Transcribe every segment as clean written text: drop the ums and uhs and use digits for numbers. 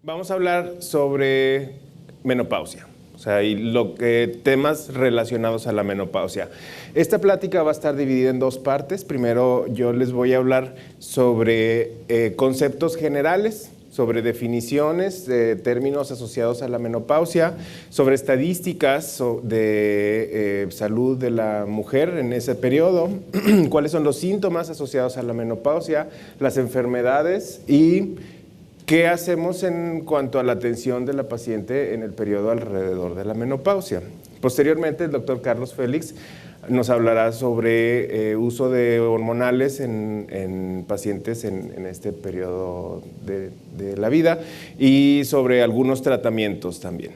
Vamos a hablar sobre menopausia, o sea, temas relacionados a la menopausia. Esta plática va a estar dividida en dos partes. Primero, yo les voy a hablar sobre conceptos generales, sobre definiciones de términos asociados a la menopausia, sobre estadísticas de salud de la mujer en ese periodo, cuáles son los síntomas asociados a la menopausia, las enfermedades y ¿qué hacemos en cuanto a la atención de la paciente en el periodo alrededor de la menopausia? Posteriormente, el doctor Carlos Félix nos hablará sobre uso de hormonales en pacientes en este periodo de la vida y sobre algunos tratamientos también.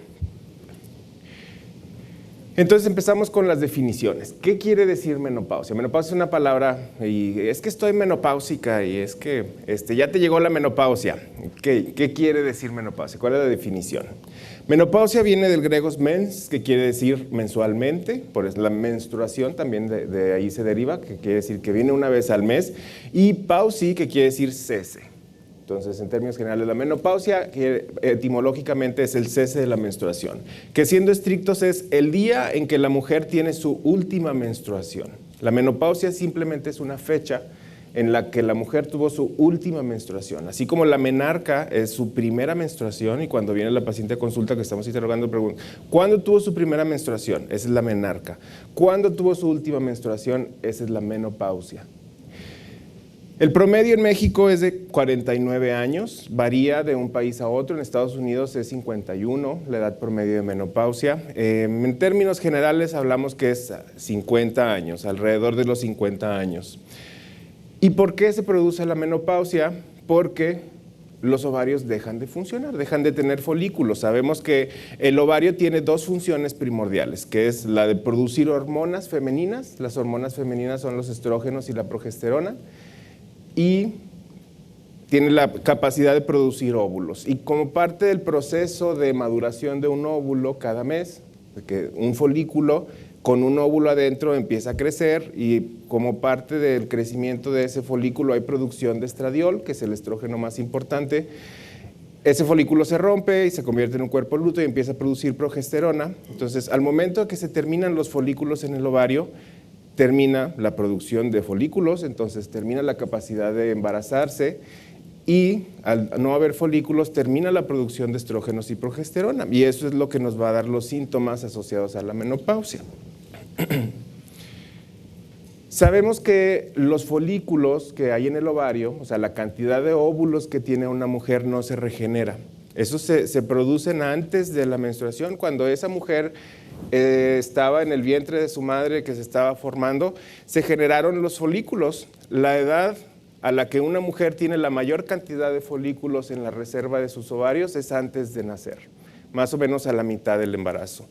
Entonces empezamos con las definiciones. ¿Qué quiere decir menopausia? Menopausia es una palabra, y es que estoy menopáusica y es que ya te llegó la menopausia. ¿Qué quiere decir menopausia? ¿Cuál es la definición? Menopausia viene del griego mens, que quiere decir mensualmente, por eso la menstruación también de ahí se deriva, que quiere decir que viene una vez al mes, y pausi, que quiere decir cese. Entonces, en términos generales, la menopausia, que etimológicamente es el cese de la menstruación, que siendo estrictos es el día en que la mujer tiene su última menstruación. La menopausia simplemente es una fecha en la que la mujer tuvo su última menstruación. Así como la menarca es su primera menstruación, y cuando viene la paciente a consulta que estamos interrogando, pregunta, ¿cuándo tuvo su primera menstruación? Esa es la menarca. ¿Cuándo tuvo su última menstruación? Esa es la menopausia. El promedio en México es de 49 años, varía de un país a otro. En Estados Unidos es 51, la edad promedio de menopausia. En términos generales hablamos que es 50 años, alrededor de los 50 años. ¿Y por qué se produce la menopausia? Porque los ovarios dejan de funcionar, dejan de tener folículos. Sabemos que el ovario tiene dos funciones primordiales, que es la de producir hormonas femeninas. Las hormonas femeninas son los estrógenos y la progesterona. Y tiene la capacidad de producir óvulos. Y como parte del proceso de maduración de un óvulo cada mes, que un folículo con un óvulo adentro empieza a crecer, y como parte del crecimiento de ese folículo hay producción de estradiol, que es el estrógeno más importante. Ese folículo se rompe y se convierte en un cuerpo luto y empieza a producir progesterona. Entonces, al momento de que se terminan los folículos en el ovario, termina la producción de folículos, entonces termina la capacidad de embarazarse, y al no haber folículos termina la producción de estrógenos y progesterona, y eso es lo que nos va a dar los síntomas asociados a la menopausia. Sabemos que los folículos que hay en el ovario, o sea, la cantidad de óvulos que tiene una mujer no se regenera. Esos se producen antes de la menstruación, cuando esa mujer estaba en el vientre de su madre que se estaba formando, se generaron los folículos. La edad a la que una mujer tiene la mayor cantidad de folículos en la reserva de sus ovarios es antes de nacer, más o menos a la mitad del embarazo.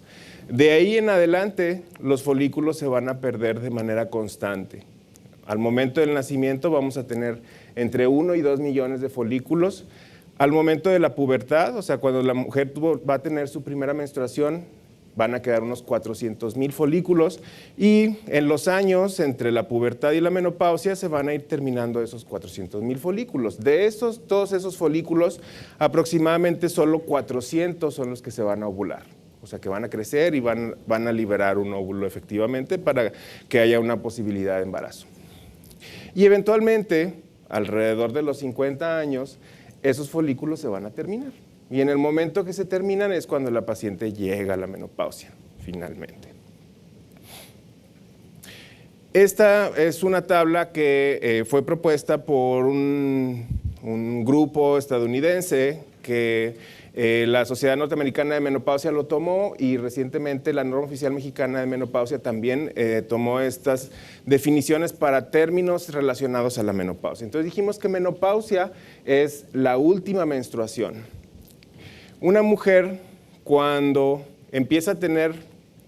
De ahí en adelante, los folículos se van a perder de manera constante. Al momento del nacimiento vamos a tener entre 1 y 2 millones de folículos. Al momento de la pubertad, o sea, cuando la mujer va a tener su primera menstruación, van a quedar unos 400,000 folículos, y en los años entre la pubertad y la menopausia se van a ir terminando esos 400,000 folículos. De todos esos folículos, aproximadamente solo 400 son los que se van a ovular. O sea, que van a crecer y van a liberar un óvulo efectivamente para que haya una posibilidad de embarazo. Y eventualmente, alrededor de los 50 años, esos folículos se van a terminar. Y en el momento que se terminan es cuando la paciente llega a la menopausia, finalmente. Esta es una tabla que fue propuesta por un grupo estadounidense que la Sociedad Norteamericana de Menopausia lo tomó, y recientemente la Norma Oficial Mexicana de Menopausia también tomó estas definiciones para términos relacionados a la menopausia. Entonces dijimos que menopausia es la última menstruación. Una mujer, cuando empieza a tener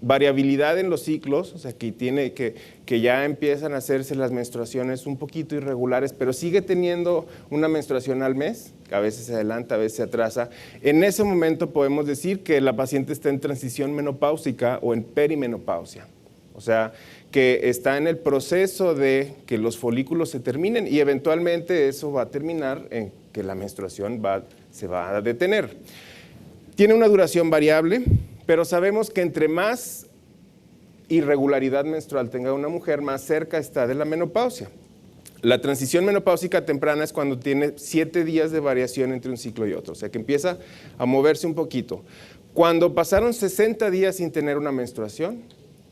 variabilidad en los ciclos, o sea, que ya empiezan a hacerse las menstruaciones un poquito irregulares, pero sigue teniendo una menstruación al mes, que a veces se adelanta, a veces se atrasa, en ese momento podemos decir que la paciente está en transición menopáusica o en perimenopausia. O sea, que está en el proceso de que los folículos se terminen, y eventualmente eso va a terminar en que la menstruación va a se va a detener. Tiene una duración variable, pero sabemos que entre más irregularidad menstrual tenga una mujer, más cerca está de la menopausia. La transición menopáusica temprana es cuando tiene 7 días de variación entre un ciclo y otro, o sea que empieza a moverse un poquito. Cuando pasaron 60 días sin tener una menstruación,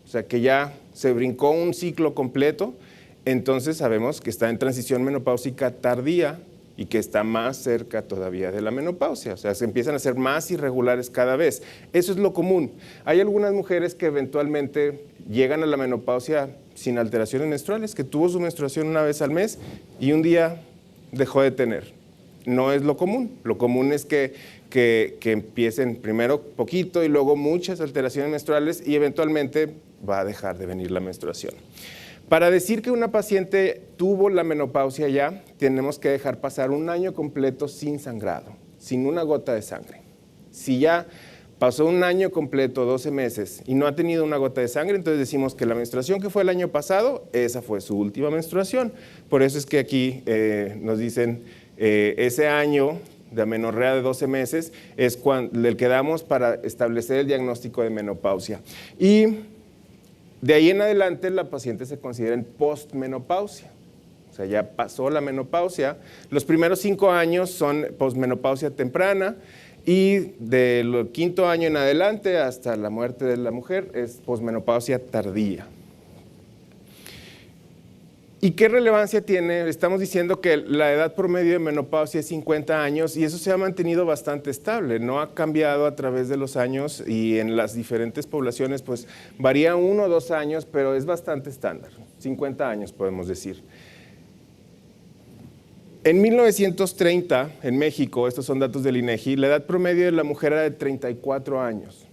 o sea que ya se brincó un ciclo completo, entonces sabemos que está en transición menopáusica tardía y que está más cerca todavía de la menopausia, o sea, se empiezan a ser más irregulares cada vez. Eso es lo común. Hay algunas mujeres que eventualmente llegan a la menopausia sin alteraciones menstruales, que tuvo su menstruación una vez al mes y un día dejó de tener. No es lo común. Lo común es que empiecen primero poquito y luego muchas alteraciones menstruales y eventualmente va a dejar de venir la menstruación. Para decir que una paciente tuvo la menopausia ya, tenemos que dejar pasar un año completo sin sangrado, sin una gota de sangre. Si ya pasó un año completo, 12 meses, y no ha tenido una gota de sangre, entonces decimos que la menstruación que fue el año pasado, esa fue su última menstruación. Por eso es que aquí nos dicen ese año de amenorrea de 12 meses es el que damos para establecer el diagnóstico de menopausia. Y de ahí en adelante la paciente se considera en postmenopausia. O sea, ya pasó la menopausia. Los primeros 5 años son posmenopausia temprana y del 5º año en adelante hasta la muerte de la mujer es posmenopausia tardía. ¿Y qué relevancia tiene? Estamos diciendo que la edad promedio de menopausia es 50 años y eso se ha mantenido bastante estable, no ha cambiado a través de los años y en las diferentes poblaciones pues varía 1 o 2 años, pero es bastante estándar, 50 años podemos decir. En 1930, en México, estos son datos del INEGI, la edad promedio de la mujer era de 34 años.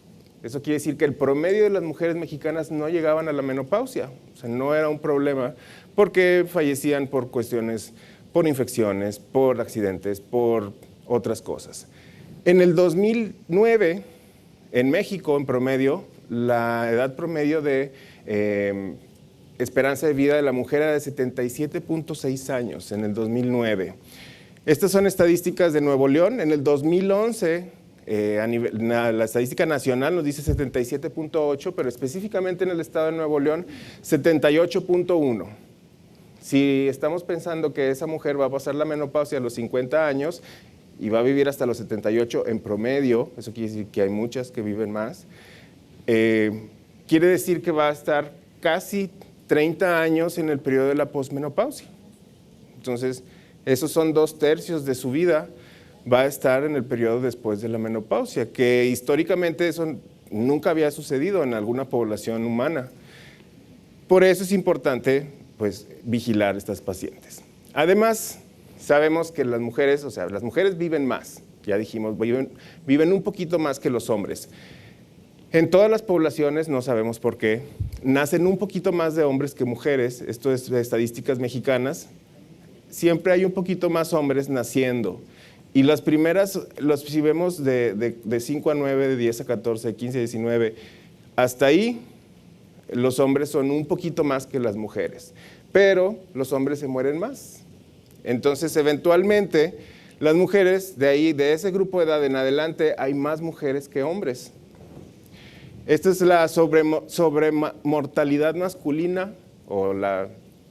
Eso quiere decir que el promedio de las mujeres mexicanas no llegaban a la menopausia, o sea, no era un problema porque fallecían por cuestiones, por infecciones, por accidentes, por otras cosas. En el 2009, en México, en promedio, la edad promedio de esperanza de vida de la mujer era de 77.6 años en el 2009. Estas son estadísticas de Nuevo León. En el 2011, la estadística nacional nos dice 77.8, pero específicamente en el estado de Nuevo León, 78.1. Si estamos pensando que esa mujer va a pasar la menopausia a los 50 años y va a vivir hasta los 78 en promedio, eso quiere decir que hay muchas que viven más, quiere decir que va a estar casi 30 años en el periodo de la posmenopausia. Entonces, esos son 2/3 de su vida, va a estar en el periodo después de la menopausia, que históricamente eso nunca había sucedido en alguna población humana. Por eso es importante pues, vigilar a estas pacientes. Además, sabemos que las mujeres, o sea, las mujeres viven más, ya dijimos, viven un poquito más que los hombres. En todas las poblaciones, no sabemos por qué, nacen un poquito más de hombres que mujeres, esto es de estadísticas mexicanas, siempre hay un poquito más hombres naciendo. Y las primeras, si vemos de 5 a 9, de 10 a 14, de 15 a 19, hasta ahí los hombres son un poquito más que las mujeres, pero los hombres se mueren más. Entonces, eventualmente, las mujeres, de ahí, de ese grupo de edad en adelante, hay más mujeres que hombres. Esta es la sobremortalidad masculina o la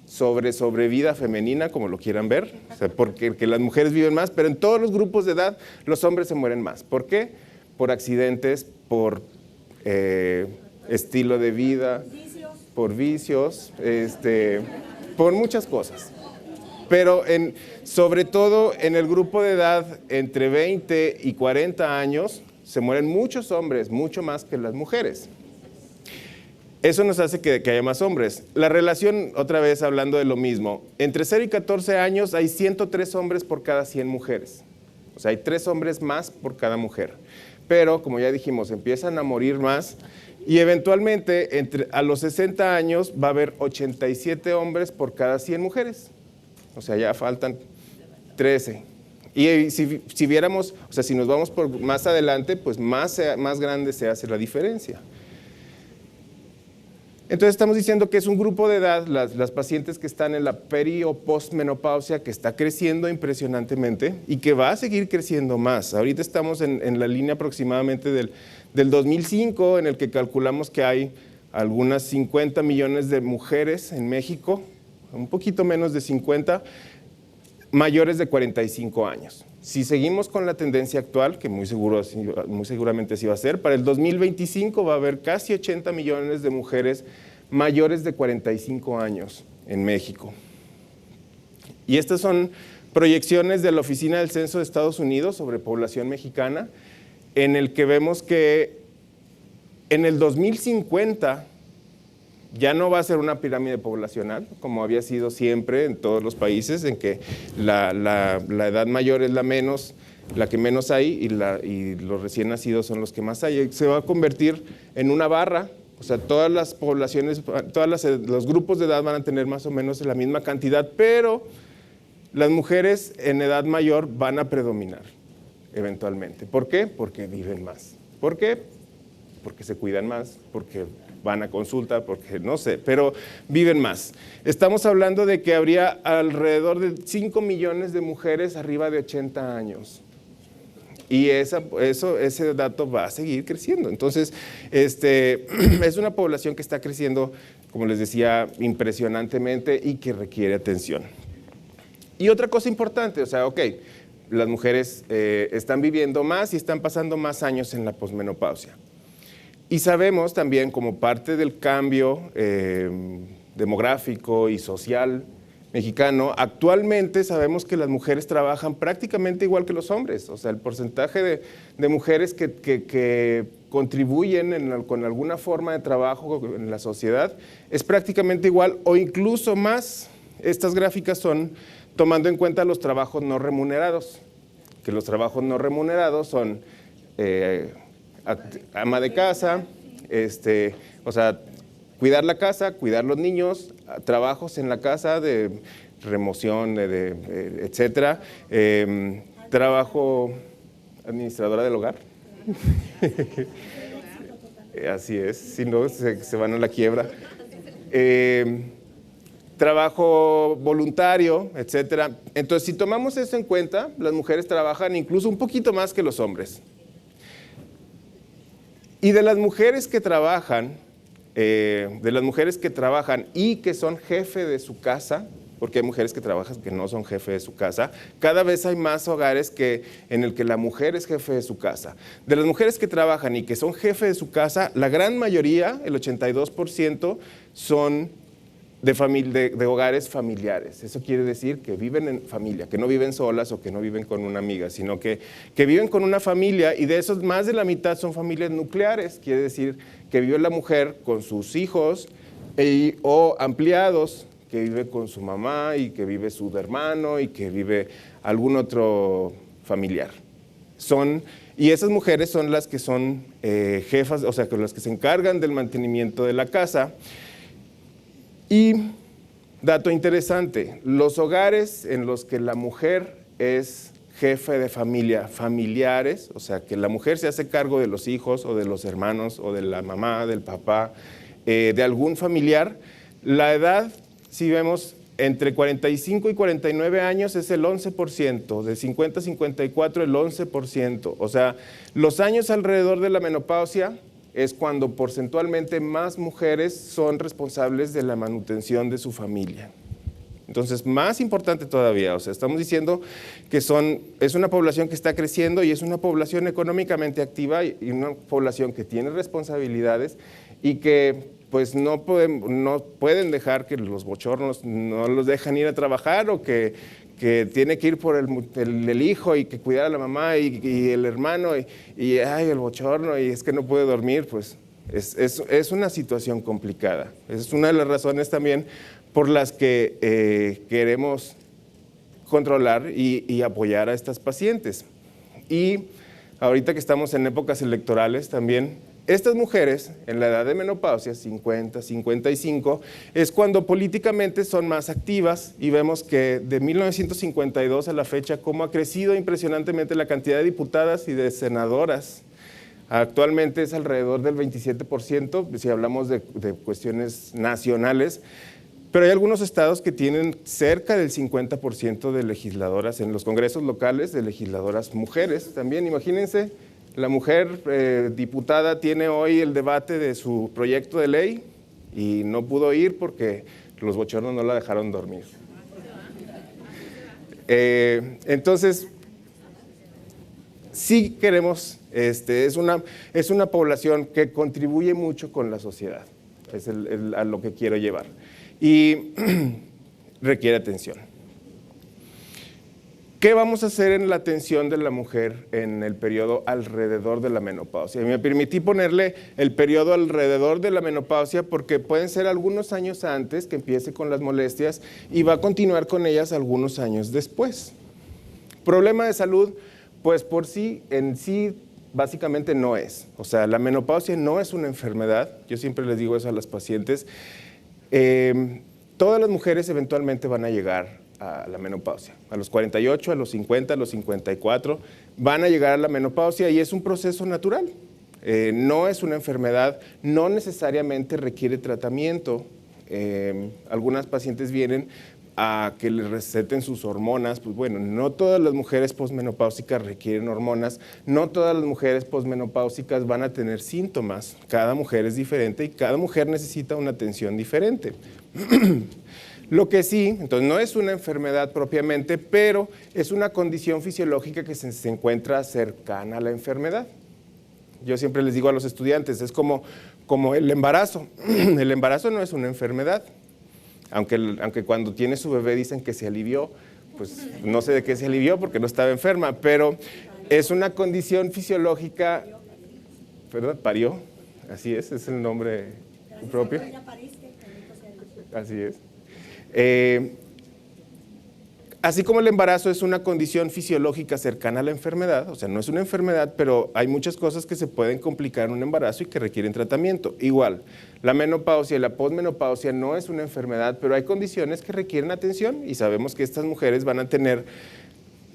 sobrevida femenina, como lo quieran ver, o sea, porque las mujeres viven más, pero en todos los grupos de edad los hombres se mueren más. ¿Por qué? Por accidentes, por estilo de vida, por vicios, por muchas cosas. Pero sobre todo en el grupo de edad entre 20 y 40 años se mueren muchos hombres, mucho más que las mujeres. Eso nos hace que haya más hombres. La relación, otra vez hablando de lo mismo, entre 0 y 14 años hay 103 hombres por cada 100 mujeres. O sea, hay 3 hombres más por cada mujer. Pero, como ya dijimos, empiezan a morir más y eventualmente a los 60 años va a haber 87 hombres por cada 100 mujeres. O sea, ya faltan 13. Y si viéramos, o sea, si nos vamos por más adelante, pues más grande se hace la diferencia. Entonces estamos diciendo que es un grupo de edad, las pacientes que están en la peri o postmenopausia, que está creciendo impresionantemente y que va a seguir creciendo más. Ahorita estamos en la línea aproximadamente del 2005, en el que calculamos que hay algunas 50 millones de mujeres en México, un poquito menos de 50, mayores de 45 años. Si seguimos con la tendencia actual, que muy seguramente así va a ser, para el 2025 va a haber casi 80 millones de mujeres mayores de 45 años en México. Y estas son proyecciones de la Oficina del Censo de Estados Unidos sobre población mexicana, en el que vemos que en el 2050 ya no va a ser una pirámide poblacional, como había sido siempre en todos los países, en que la edad mayor es la que menos hay y los recién nacidos son los que más hay. Se va a convertir en una barra, o sea, todas las poblaciones, los grupos de edad van a tener más o menos la misma cantidad, pero las mujeres en edad mayor van a predominar eventualmente. ¿Por qué? Porque viven más. ¿Por qué? Porque se cuidan más, porque van a consulta, porque no sé, pero viven más. Estamos hablando de que habría alrededor de 5 millones de mujeres arriba de 80 años. Y ese dato va a seguir creciendo. Entonces, es una población que está creciendo, como les decía, impresionantemente y que requiere atención. Y otra cosa importante, o sea, ok, las mujeres están viviendo más y están pasando más años en la posmenopausia. Y sabemos también, como parte del cambio demográfico y social mexicano, actualmente sabemos que las mujeres trabajan prácticamente igual que los hombres. O sea, el porcentaje de mujeres que contribuyen con alguna forma de trabajo en la sociedad es prácticamente igual o incluso más. Estas gráficas son tomando en cuenta los trabajos no remunerados, que los trabajos no remunerados son ama de casa, o sea, cuidar la casa, cuidar los niños, trabajos en la casa de remoción, etcétera, trabajo administradora del hogar. Así es, si no se van a la quiebra. Trabajo voluntario, etcétera. Entonces, si tomamos eso en cuenta, las mujeres trabajan incluso un poquito más que los hombres. Y de las mujeres que trabajan y que son jefe de su casa, porque hay mujeres que trabajan que no son jefe de su casa, cada vez hay más hogares en el que la mujer es jefe de su casa. De las mujeres que trabajan y que son jefe de su casa, la gran mayoría, el 82%, son de hogares familiares. Eso quiere decir que viven en familia, que no viven solas o que no viven con una amiga, sino que viven con una familia, y de esos más de la mitad son familias nucleares. Quiere decir que vive la mujer con sus hijos o ampliados, que vive con su mamá y que vive su hermano y que vive algún otro familiar. Y esas mujeres son las que son jefas, o sea, las que se encargan del mantenimiento de la casa. Y, dato interesante, los hogares en los que la mujer es jefe de familia, familiares, o sea, que la mujer se hace cargo de los hijos o de los hermanos o de la mamá, del papá, de algún familiar, la edad, si vemos, entre 45 y 49 años es el 11%, de 50 a 54 el 11%, o sea, los años alrededor de la menopausia es cuando porcentualmente más mujeres son responsables de la manutención de su familia. Entonces, más importante todavía, o sea, estamos diciendo que es una población que está creciendo y es una población económicamente activa y una población que tiene responsabilidades y que pues no pueden dejar que los bochornos no los dejan ir a trabajar, o que tiene que ir por el hijo y que cuidar a la mamá y el hermano y ay, el bochorno, y es que no puede dormir. Pues es una situación complicada. Es una de las razones también por las que queremos controlar y apoyar a estas pacientes. Y ahorita que estamos en épocas electorales también, estas mujeres en la edad de menopausia, 50, 55, es cuando políticamente son más activas, y vemos que de 1952 a la fecha cómo ha crecido impresionantemente la cantidad de diputadas y de senadoras Actualmente es alrededor del 27%, si hablamos de cuestiones nacionales, pero hay algunos estados que tienen cerca del 50% de legisladoras en los congresos locales, de legisladoras mujeres también. Imagínense, la mujer diputada tiene hoy el debate de su proyecto de ley y no pudo ir porque los bochornos no la dejaron dormir. Entonces, sí queremos, es una población que contribuye mucho con la sociedad, es a lo que quiero llevar. Y requiere atención. ¿Qué vamos a hacer en la atención de la mujer en el periodo alrededor de la menopausia? Y me permití ponerle el periodo alrededor de la menopausia porque pueden ser algunos años antes que empiece con las molestias y va a continuar con ellas algunos años después. Problema de salud, pues por sí, en sí, básicamente no es. O sea, la menopausia no es una enfermedad. Yo siempre les digo eso a las pacientes. Todas las mujeres eventualmente van a llegar a la menopausia, a los 48, a los 50, a los 54, van a llegar a la menopausia y es un proceso natural. No es una enfermedad, no necesariamente requiere tratamiento. Algunas pacientes vienen a que les receten sus hormonas, pues bueno, no todas las mujeres posmenopáusicas requieren hormonas, no todas las mujeres posmenopáusicas van a tener síntomas, cada mujer es diferente y cada mujer necesita una atención diferente. Lo que sí, entonces no es una enfermedad propiamente, pero es una condición fisiológica que se encuentra cercana a la enfermedad. Yo siempre les digo a los estudiantes, es como el embarazo. El embarazo no es una enfermedad. Aunque cuando tiene su bebé dicen que se alivió, pues no sé de qué se alivió porque no estaba enferma, pero es una condición fisiológica, ¿verdad? Parió, así es el nombre propio. Así es. Así como el embarazo es una condición fisiológica cercana a la enfermedad, o sea, no es una enfermedad, pero hay muchas cosas que se pueden complicar en un embarazo y que requieren tratamiento. Igual, la menopausia y la posmenopausia no es una enfermedad, pero hay condiciones que requieren atención y sabemos que estas mujeres van a tener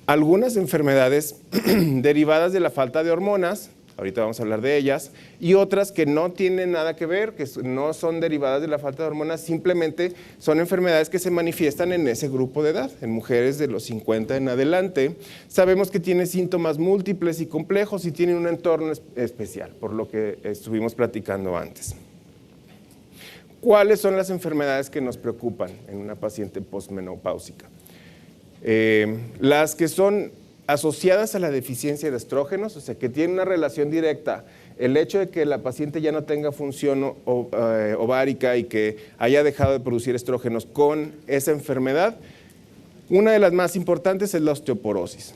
algunas enfermedades derivadas de la falta de hormonas, ahorita vamos a hablar de ellas, y otras que no tienen nada que ver, que no son derivadas de la falta de hormonas, simplemente son enfermedades que se manifiestan en ese grupo de edad, en mujeres de los 50 en adelante. Sabemos que tiene síntomas múltiples y complejos y tiene un entorno especial, por lo que estuvimos platicando antes. ¿Cuáles son las enfermedades que nos preocupan en una paciente posmenopáusica? Las que son asociadas a la deficiencia de estrógenos, o sea, que tiene una relación directa, el hecho de que la paciente ya no tenga función ovárica y que haya dejado de producir estrógenos con esa enfermedad. Una de las más importantes es la osteoporosis.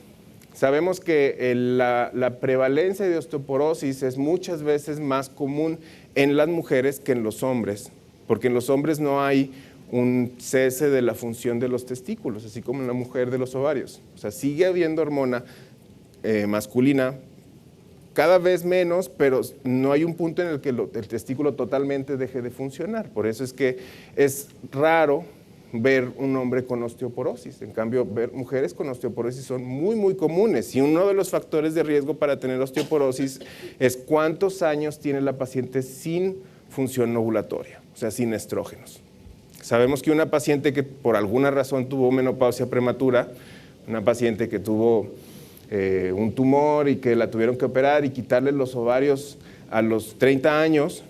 Sabemos que la prevalencia de osteoporosis es muchas veces más común en las mujeres que en los hombres, porque en los hombres no hay un cese de la función de los testículos, así como en la mujer de los ovarios. O sea, sigue habiendo hormona masculina, cada vez menos, pero no hay un punto en el que el testículo totalmente deje de funcionar. Por eso es que es raro ver un hombre con osteoporosis. En cambio, ver mujeres con osteoporosis son muy, muy comunes. Y uno de los factores de riesgo para tener osteoporosis es cuántos años tiene la paciente sin función ovulatoria, o sea, sin estrógenos. Sabemos que una paciente que por alguna razón tuvo menopausia prematura, una paciente que tuvo un tumor y que la tuvieron que operar y quitarle los ovarios a los 30 años,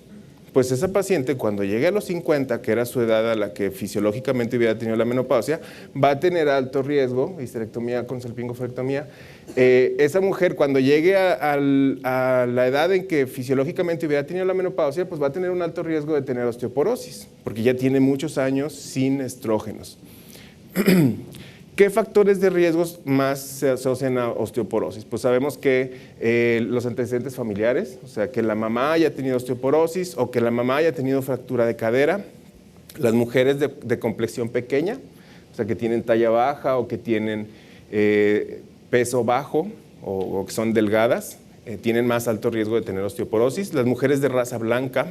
pues esa paciente cuando llegue a los 50, que era su edad a la que fisiológicamente hubiera tenido la menopausia, va a tener alto riesgo, histerectomía con salpingoforectomía. Esa mujer cuando llegue a la edad en que fisiológicamente hubiera tenido la menopausia, pues va a tener un alto riesgo de tener osteoporosis, porque ya tiene muchos años sin estrógenos. ¿Qué factores de riesgos más se asocian a osteoporosis? Pues sabemos que los antecedentes familiares, o sea, que la mamá haya tenido osteoporosis o que la mamá haya tenido fractura de cadera, las mujeres de complexión pequeña, o sea, que tienen talla baja o que tienen peso bajo o que son delgadas, tienen más alto riesgo de tener osteoporosis, las mujeres de raza blanca,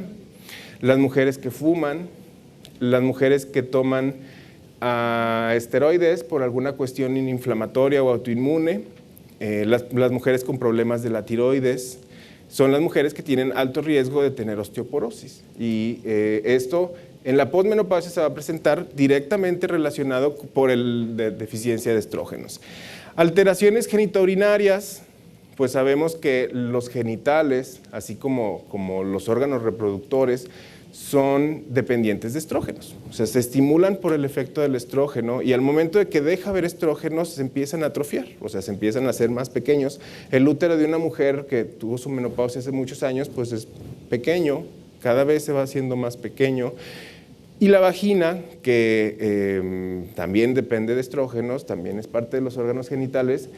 las mujeres que fuman, las mujeres que toman esteroides por alguna cuestión inflamatoria o autoinmune, las mujeres con problemas de la tiroides, son las mujeres que tienen alto riesgo de tener osteoporosis. Y esto en la posmenopausia se va a presentar directamente relacionado por deficiencia de estrógenos. Alteraciones genitourinarias, pues sabemos que los genitales, así como los órganos reproductores, son dependientes de estrógenos. O sea, se estimulan por el efecto del estrógeno y al momento de que deja de haber estrógenos se empiezan a atrofiar, o sea, se empiezan a hacer más pequeños. El útero de una mujer que tuvo su menopausia hace muchos años, pues es pequeño, cada vez se va haciendo más pequeño. Y la vagina, que también depende de estrógenos, también es parte de los órganos genitales,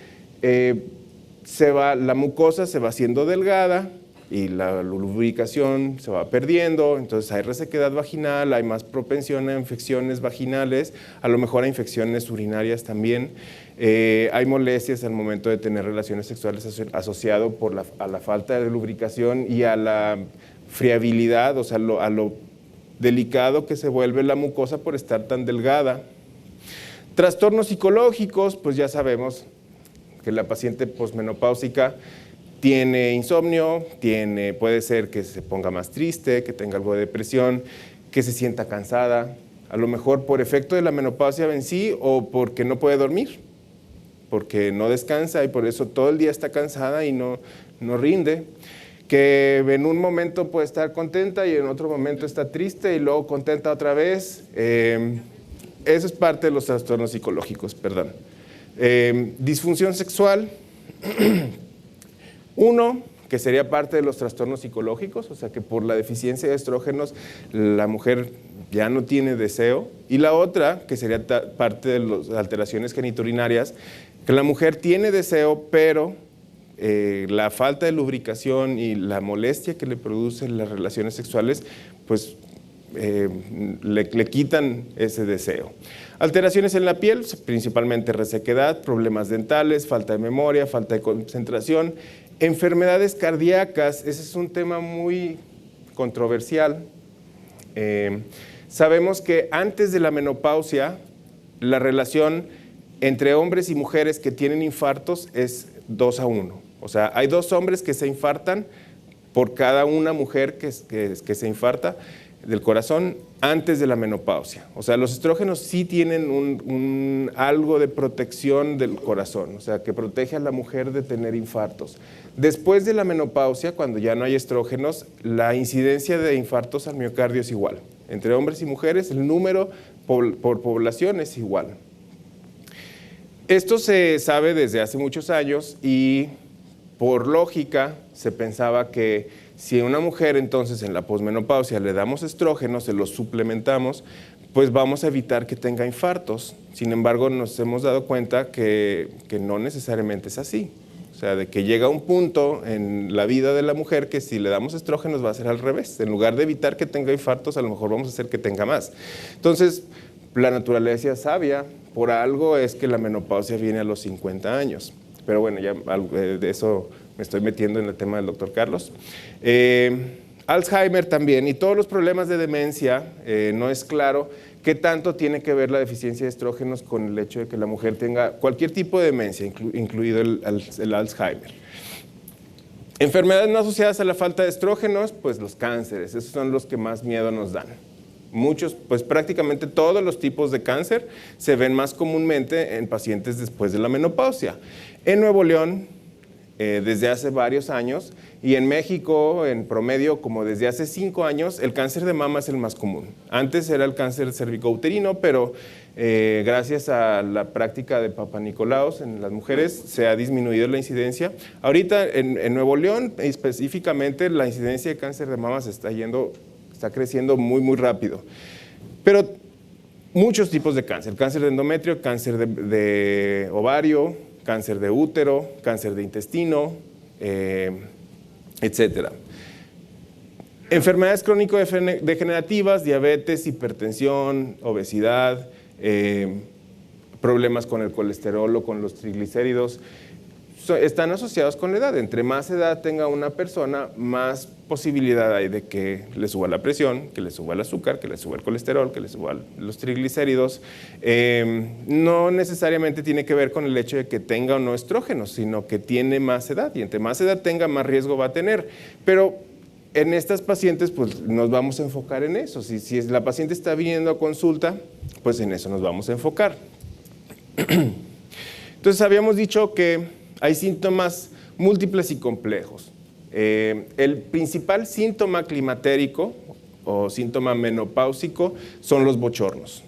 la mucosa se va haciendo delgada, y la lubricación se va perdiendo, entonces hay resequedad vaginal, hay más propensión a infecciones vaginales, a lo mejor a infecciones urinarias también, hay molestias al momento de tener relaciones sexuales asociado a la falta de lubricación y a la friabilidad, o sea, a lo delicado que se vuelve la mucosa por estar tan delgada. Trastornos psicológicos, pues ya sabemos que la paciente posmenopáusica tiene insomnio, puede ser que se ponga más triste, que tenga algo de depresión, que se sienta cansada, a lo mejor por efecto de la menopausia en sí o porque no puede dormir, porque no descansa y por eso todo el día está cansada y no rinde, que en un momento puede estar contenta y en otro momento está triste y luego contenta otra vez. Eso es parte de los trastornos psicológicos, perdón. Disfunción sexual. Uno, que sería parte de los trastornos psicológicos, o sea que por la deficiencia de estrógenos la mujer ya no tiene deseo. Y la otra, que sería parte de las alteraciones genitourinarias, que la mujer tiene deseo, pero la falta de lubricación y la molestia que le producen las relaciones sexuales, pues le quitan ese deseo. Alteraciones en la piel, principalmente resequedad, problemas dentales, falta de memoria, falta de concentración. Enfermedades cardíacas, ese es un tema muy controversial. Sabemos que antes de la menopausia, la relación entre hombres y mujeres que tienen infartos es 2:1. O sea, hay 2 hombres que se infartan por cada una mujer que se infarta del corazón antes de la menopausia. O sea, los estrógenos sí tienen algo de protección del corazón, o sea, que protege a la mujer de tener infartos. Después de la menopausia, cuando ya no hay estrógenos, la incidencia de infartos al miocardio es igual. Entre hombres y mujeres, el número por población es igual. Esto se sabe desde hace muchos años y por lógica se pensaba que si a una mujer entonces en la posmenopausia le damos estrógenos, se los suplementamos, pues vamos a evitar que tenga infartos. Sin embargo, nos hemos dado cuenta que no necesariamente es así. O sea, de que llega un punto en la vida de la mujer que si le damos estrógenos va a ser al revés. En lugar de evitar que tenga infartos, a lo mejor vamos a hacer que tenga más. Entonces, la naturaleza es sabia. Por algo es que la menopausia viene a los 50 años. Pero bueno, ya de eso me estoy metiendo en el tema del doctor Carlos. Alzheimer también y todos los problemas de demencia, no es claro qué tanto tiene que ver la deficiencia de estrógenos con el hecho de que la mujer tenga cualquier tipo de demencia, incluido el Alzheimer. Enfermedades no asociadas a la falta de estrógenos, pues los cánceres, esos son los que más miedo nos dan. Muchos, pues prácticamente todos los tipos de cáncer se ven más comúnmente en pacientes después de la menopausia. En Nuevo León, desde hace varios años, y en México, en promedio, como desde hace 5 años, el cáncer de mama es el más común. Antes era el cáncer cervicouterino, pero gracias a la práctica de Papa Nicolaos en las mujeres se ha disminuido la incidencia. Ahorita en Nuevo León, específicamente, la incidencia de cáncer de mama está creciendo muy, muy rápido. Pero muchos tipos de cáncer: cáncer de endometrio, cáncer de ovario, cáncer de útero, cáncer de intestino, etcétera. Enfermedades crónico-degenerativas, diabetes, hipertensión, obesidad, problemas con el colesterol o con los triglicéridos, están asociados con la edad. Entre más edad tenga una persona, más posibilidad hay de que le suba la presión, que le suba el azúcar, que le suba el colesterol, que le suba los triglicéridos. No necesariamente tiene que ver con el hecho de que tenga o no estrógenos, sino que tiene más edad, y entre más edad tenga, más riesgo va a tener. Pero en estas pacientes, pues nos vamos a enfocar en eso. Si la paciente está viniendo a consulta, pues en eso nos vamos a enfocar. Entonces, habíamos dicho que hay síntomas múltiples y complejos. El principal síntoma climatérico o síntoma menopáusico son los bochornos.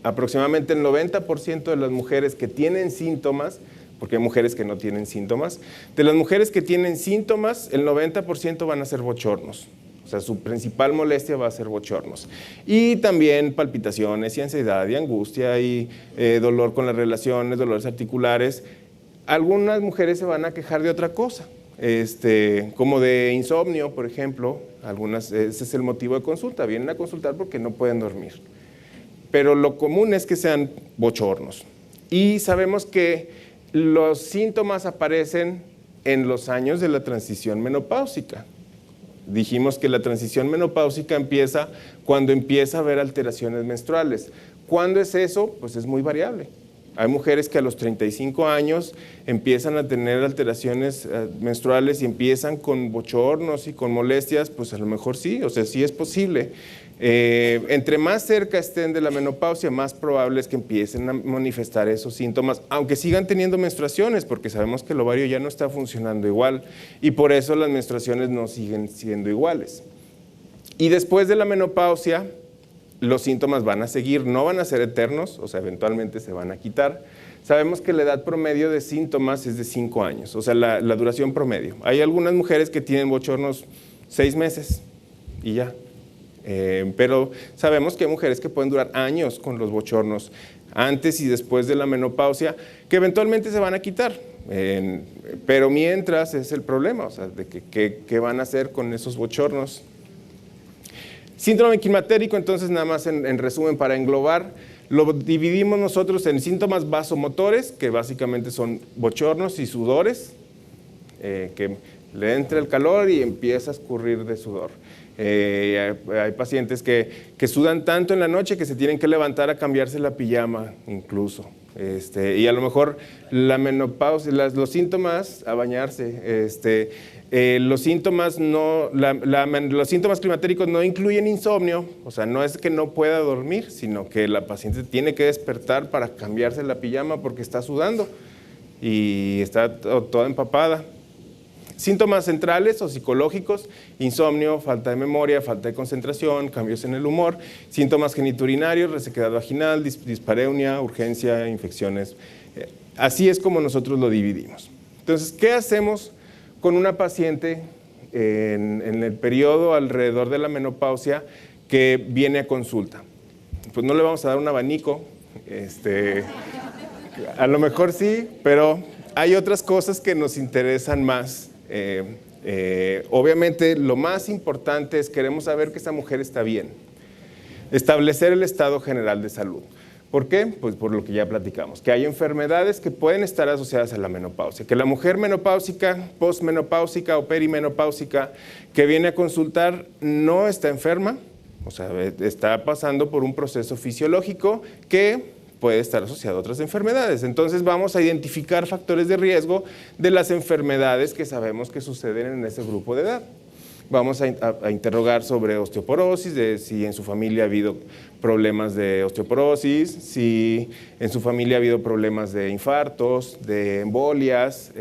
Aproximadamente el 90% de las mujeres que tienen síntomas, porque hay mujeres que no tienen síntomas, de las mujeres que tienen síntomas, el 90% van a ser bochornos. O sea, su principal molestia va a ser bochornos. Y también palpitaciones y ansiedad y angustia y dolor con las relaciones, dolores articulares. Algunas mujeres se van a quejar de otra cosa, como de insomnio, por ejemplo. Ese es el motivo de consulta. Vienen a consultar porque no pueden dormir. Pero lo común es que sean bochornos. Y sabemos que los síntomas aparecen en los años de la transición menopáusica. Dijimos que la transición menopáusica empieza cuando empieza a haber alteraciones menstruales. ¿Cuándo es eso? Pues es muy variable. Hay mujeres que a los 35 años empiezan a tener alteraciones menstruales y empiezan con bochornos y con molestias, pues a lo mejor sí, o sea, sí es posible. Entre más cerca estén de la menopausia, más probable es que empiecen a manifestar esos síntomas, aunque sigan teniendo menstruaciones, porque sabemos que el ovario ya no está funcionando igual y por eso las menstruaciones no siguen siendo iguales. Y después de la menopausia, los síntomas van a seguir, no van a ser eternos, o sea, eventualmente se van a quitar. Sabemos que la edad promedio de síntomas es de 5 años, o sea, la duración promedio. Hay algunas mujeres que tienen bochornos 6 meses y ya. Pero sabemos que hay mujeres que pueden durar años con los bochornos antes y después de la menopausia, que eventualmente se van a quitar. Pero mientras es el problema, o sea, de qué van a hacer con esos bochornos. Síndrome climatérico, entonces, nada más en resumen, para englobar, lo dividimos nosotros en síntomas vasomotores, que básicamente son bochornos y sudores, que le entra el calor y empieza a escurrir de sudor. Hay pacientes que sudan tanto en la noche que se tienen que levantar a cambiarse la pijama incluso. Y a lo mejor la menopausia, los síntomas, a bañarse, los síntomas climatéricos no incluyen insomnio, o sea, no es que no pueda dormir, sino que la paciente tiene que despertar para cambiarse la pijama porque está sudando y está toda empapada. Síntomas centrales o psicológicos: insomnio, falta de memoria, falta de concentración, cambios en el humor. Síntomas geniturinarios: resequedad vaginal, dispareunia, urgencia, infecciones. Así es como nosotros lo dividimos. Entonces, ¿qué hacemos con una paciente en el periodo alrededor de la menopausia que viene a consulta? Pues no le vamos a dar un abanico, a lo mejor sí, pero hay otras cosas que nos interesan más. Obviamente lo más importante es queremos saber que esa mujer está bien, establecer el estado general de salud. ¿Por qué? Pues por lo que ya platicamos, que hay enfermedades que pueden estar asociadas a la menopausia, que la mujer menopáusica, posmenopáusica o perimenopáusica que viene a consultar no está enferma, o sea, está pasando por un proceso fisiológico que puede estar asociado a otras enfermedades. Entonces vamos a identificar factores de riesgo de las enfermedades que sabemos que suceden en ese grupo de edad. Vamos a interrogar sobre osteoporosis, de si en su familia ha habido problemas de osteoporosis, si en su familia ha habido problemas de infartos, de embolias,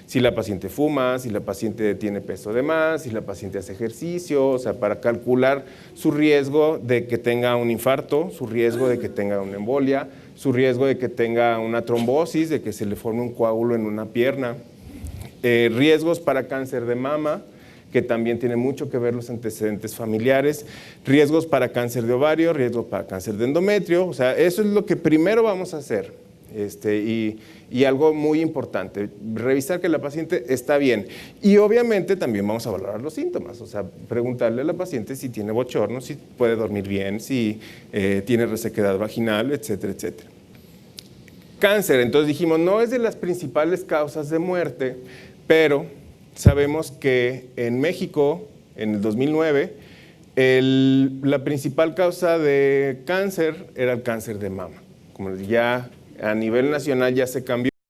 si la paciente fuma, si la paciente tiene peso de más, si la paciente hace ejercicio, o sea, para calcular su riesgo de que tenga un infarto, su riesgo de que tenga una embolia, su riesgo de que tenga una trombosis, de que se le forme un coágulo en una pierna, riesgos para cáncer de mama, que también tiene mucho que ver los antecedentes familiares, riesgos para cáncer de ovario, riesgos para cáncer de endometrio, o sea, eso es lo que primero vamos a hacer, y algo muy importante, revisar que la paciente está bien, y obviamente también vamos a valorar los síntomas, o sea, preguntarle a la paciente si tiene bochorno, si puede dormir bien, si tiene resequedad vaginal, etcétera, etcétera. cáncer. Entonces dijimos, no es de las principales causas de muerte, pero sabemos que en México, en el 2009, la principal causa de cáncer era el cáncer de mama. Como ya a nivel nacional ya se cambió.